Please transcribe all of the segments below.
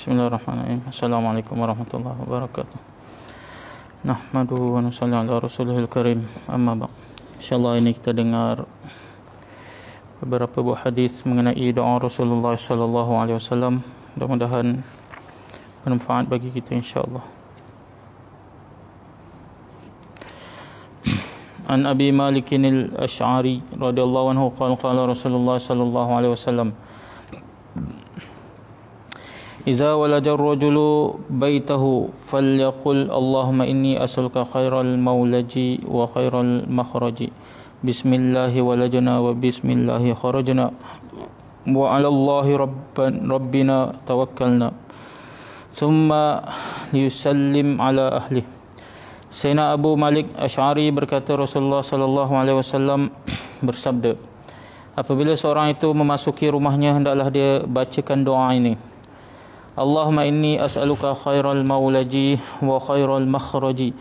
Bismillahirrahmanirrahim. Assalamualaikum warahmatullahi wabarakatuh. Nahmaduhu wa nusalli ala rasulihil karim. Amma ba'd. InsyaAllah ini kita dengar beberapa buah hadis mengenai doa Rasulullah sallallahu alaihi wasallam. Mudah-mudahan bermanfaat bagi kita insyaAllah. An Abi Malik al-Ash'ari radhiyallahu anhu qala Rasulullah sallallahu alaihi wasallam, إذا ولد الرجل بيته فليقل اللهم إني أسألك خير المولج وخير المخرج بسم الله ولجنا وبسم الله خرجنا وعلى الله ربنا توكلنا ثم يسلم على أهله. Sayyidina Abu Malik Ash'ari berkata, Rasulullah sallallahu alaihi wasallam bersabda, apabila seorang itu memasuki rumahnya, hendaklah dia bacakan doa ini: Allahumma inni as'aluka khairal maulaji wa khairal makhraji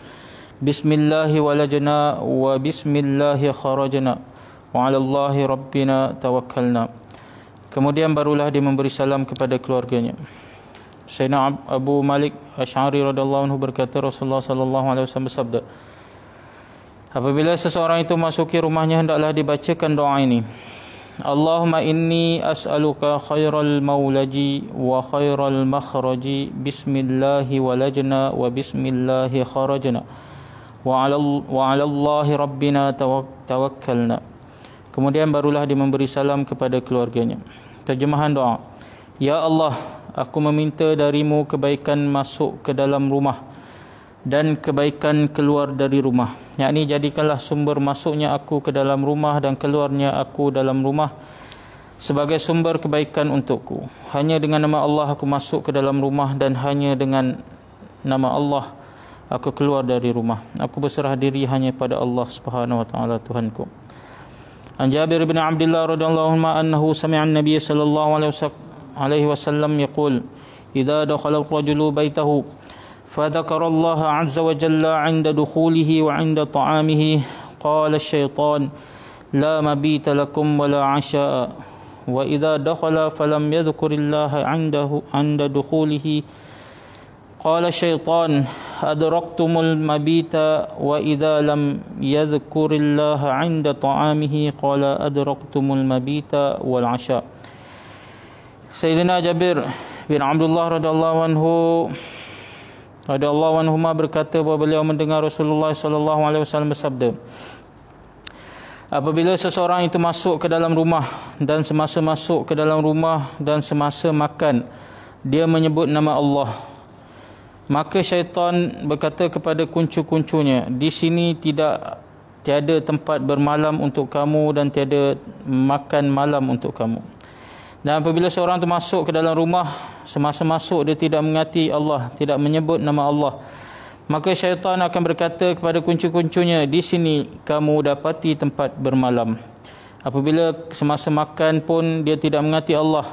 bismillahi walajna wa bismillahi kharajna wa 'ala Allahi rabbina tawakkalna. Kemudian barulah dia memberi salam kepada keluarganya. Sayyidina Abu Malik Ash'ari radhiyallahu anhu berkata, Rasulullah sallallahu alaihi wasallam bersabda, apabila seseorang itu masuki rumahnya, hendaklah dibacakan doa ini: Allahumma inni as'aluka khairal maulaji wa khairal makhraji bismillahi walajna wa bismillahi kharajna wa 'ala Allahi rabbina tawakkalna. Kemudian barulah dia memberi salam kepada keluarganya. Terjemahan doa: Ya Allah, aku meminta darimu kebaikan masuk ke dalam rumah dan kebaikan keluar dari rumah, yakni jadikanlah sumber masuknya aku ke dalam rumah dan keluarnya aku dalam rumah sebagai sumber kebaikan untukku. Hanya dengan nama Allah aku masuk ke dalam rumah dan hanya dengan nama Allah aku keluar dari rumah. Aku berserah diri hanya pada Allah Subhanahu wa taala Tuhanku. An Jabir bin Abdullah radhiyallahu anhu annahu sami'a an-nabiy sallallahu alaihi wasallam yaqul idza dakhala ar-rajulu baytahu فذكر الله عز وجل عند دخوله وعند طعامه قال الشيطان لا مبيت لكم ولا عشاء وإذا دخل فلم يذكر الله عند دخوله قال الشيطان أدركتم المبيت وإذا لم يذكر الله عند طعامه قال أدركتم المبيت والعشاء. Sayyidina Jabir bin Abdullah radhiyallahu anhuma berkata bahawa beliau mendengar Rasulullah sallallahu alaihi wasallam bersabda, apabila seseorang itu masuk ke dalam rumah dan semasa masuk ke dalam rumah dan semasa makan dia menyebut nama Allah, maka syaitan berkata kepada kuncu-kuncunya, di sini tiada tempat bermalam untuk kamu dan tiada makan malam untuk kamu. Dan apabila seorang itu masuk ke dalam rumah, semasa masuk dia tidak mengingati Allah, tidak menyebut nama Allah, maka syaitan akan berkata kepada kuncu-kuncunya, di sini kamu dapati tempat bermalam. Apabila semasa makan pun dia tidak mengingati Allah,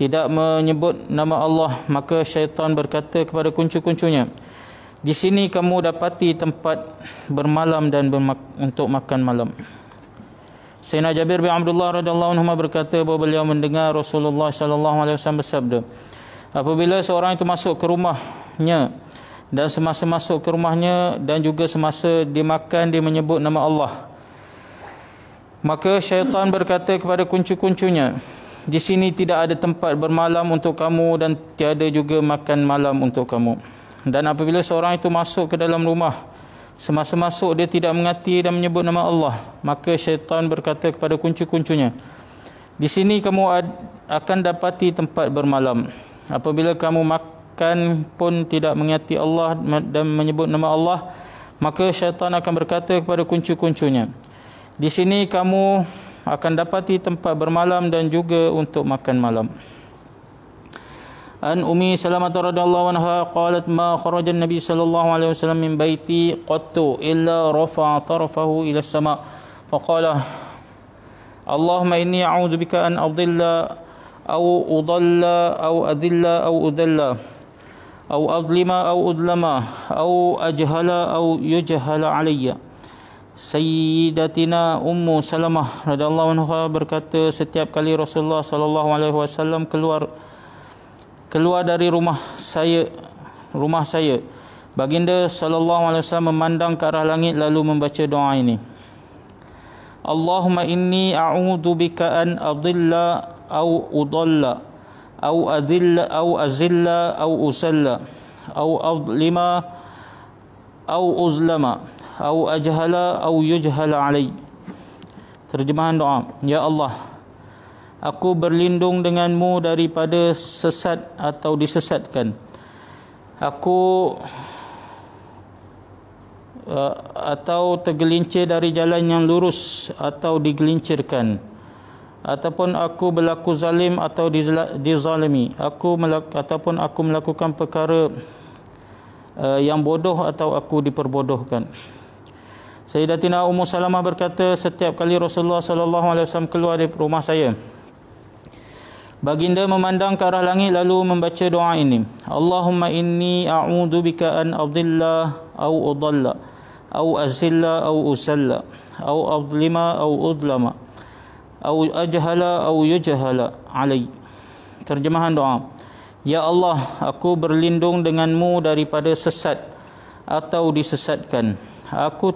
tidak menyebut nama Allah, maka syaitan berkata kepada kuncu-kuncunya, di sini kamu dapati tempat bermalam dan untuk makan malam. Sayyidina Jabir bin Abdullah radhiyallahu anhu berkata bahawa beliau mendengar Rasulullah sallallahu alaihi wasallam bersabda, apabila seorang itu masuk ke rumahnya dan semasa masuk ke rumahnya dan juga semasa dia makan dia menyebut nama Allah, maka syaitan berkata kepada kuncu-kuncunya, di sini tidak ada tempat bermalam untuk kamu dan tiada juga makan malam untuk kamu. Dan apabila seorang itu masuk ke dalam rumah, semasa masuk dia tidak mengingati dan menyebut nama Allah, maka syaitan berkata kepada kuncu-kuncunya, di sini kamu akan dapati tempat bermalam. Apabila kamu makan pun tidak mengingati Allah dan menyebut nama Allah, maka syaitan akan berkata kepada kuncu-kuncunya, di sini kamu akan dapati tempat bermalam dan juga untuk makan malam. An Ummi Salamah radhiyallahu anha qalat ma kharaja an-nabi sallallahu alaihi wasallam min baiti qattu illa rafa'a tarfahu ila as-sama' faqala Allahumma inni a'udzu bika an adilla aw udalla aw adilla aw udalla aw adlima aw udlama aw ajhala aw yujhala alayya. Sayyidatina Ummu Salamah radhiyallahu anha berkata, setiap kali Rasulullah sallallahu alaihi wasallam keluar keluar dari rumah saya. Baginda sallallahu alaihi wasallam memandang ke arah langit lalu membaca doa ini. Allahumma inni a'udzu bika an adilla au udalla au adilla au azilla au usalla au adlima au uzlama au ajhala au yujhala alai. Terjemahan doa, ya Allah, aku berlindung denganmu daripada sesat atau disesatkan. Aku atau tergelincir dari jalan yang lurus atau digelincirkan, ataupun aku berlaku zalim atau dizalimi, ataupun aku melakukan perkara yang bodoh atau aku diperbodohkan. Sayyidatina Ummu Salamah berkata, setiap kali Rasulullah sallallahu alaihi wasallam keluar dari rumah saya, baginda memandang ke arah langit lalu membaca doa ini. Allahumma inni a'udzu bika an adilla au udalla au azilla au usalla au adlima au udlama au ajhala au yujhala alai. Terjemahan doa, ya Allah, aku berlindung denganmu daripada sesat atau disesatkan. Aku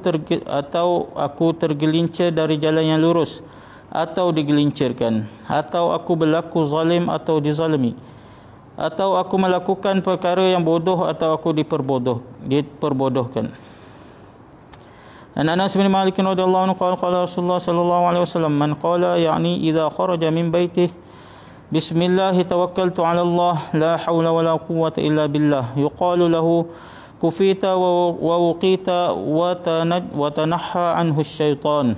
tergelincir dari jalan yang lurus atau digelincirkan, atau aku berlaku zalim atau dizalimi, atau aku melakukan perkara yang bodoh atau aku diperbodohkan. An Anas bin Malik radhiyallahu anhu qala Rasulullah sallallahu alaihi wasallam, man qala ya'ni idza kharaja min baitihi bismillah tawakkaltu 'ala Allah la haula wala quwwata illa billah yuqalu lahu kufita wa wuqita wa tanahha anhu syaitan.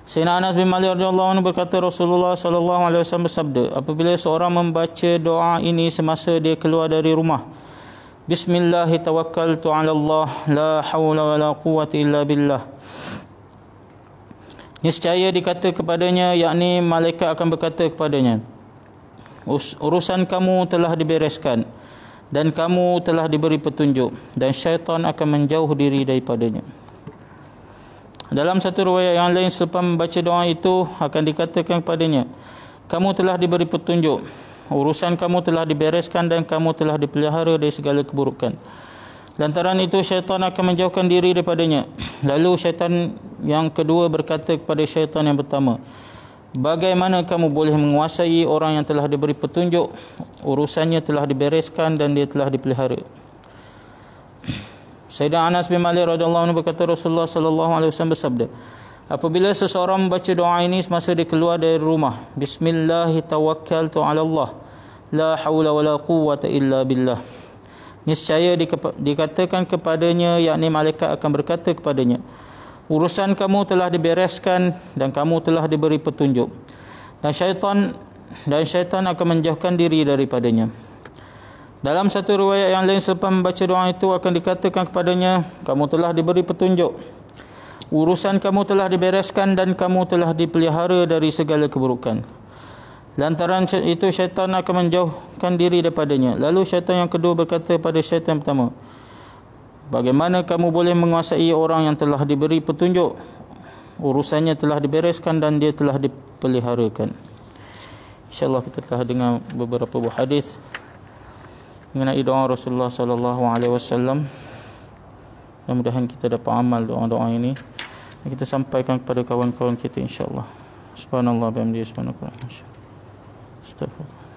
Sayyidina Anas bin Malik radhiyallahu anhu berkata, Rasulullah sallallahu alaihi wasallam bersabda, apabila seorang membaca doa ini semasa dia keluar dari rumah, bismillah tawakkaltu 'ala Allah la haula wala quwwata illa billah, niscaya dikata kepadanya, yakni malaikat akan berkata kepadanya, urusan kamu telah dibereskan dan kamu telah diberi petunjuk, dan syaitan akan menjauh diri daripadanya. Dalam satu riwayat yang lain, selepas membaca doa itu akan dikatakan kepadanya, kamu telah diberi petunjuk, urusan kamu telah dibereskan dan kamu telah dipelihara dari segala keburukan. Lantaran itu syaitan akan menjauhkan diri daripadanya. Lalu syaitan yang kedua berkata kepada syaitan yang pertama, bagaimana kamu boleh menguasai orang yang telah diberi petunjuk, urusannya telah dibereskan dan dia telah dipelihara? Sayyidina Anas bin Malik radhiyallahu anhu berkata, Rasulullah sallallahu alaihi wasallam bersabda, apabila seseorang membaca doa ini semasa dia keluar dari rumah, bismillah tawakkaltu 'ala Allah la haula wala quwwata illa billah, niscaya dikatakan kepadanya, yakni malaikat akan berkata kepadanya, urusan kamu telah dibereskan dan kamu telah diberi petunjuk, dan syaitan akan menjauhkan diri daripadanya. Dalam satu riwayat yang lain, selepas membaca doa itu akan dikatakan kepadanya, kamu telah diberi petunjuk, urusan kamu telah dibereskan dan kamu telah dipelihara dari segala keburukan. Lantaran itu syaitan akan menjauhkan diri daripadanya. Lalu syaitan yang kedua berkata pada syaitan pertama, bagaimana kamu boleh menguasai orang yang telah diberi petunjuk, urusannya telah dibereskan dan dia telah dipeliharakan. InsyaAllah kita telah dengar beberapa buah hadis mengenai doa Rasulullah sallallahu alaihi wasallam. Mudah-mudahan kita dapat amal doa-doa ini dan kita sampaikan kepada kawan-kawan kita insya-Allah. Subhanallah bihamdihi subhanallah. Astagfirullah.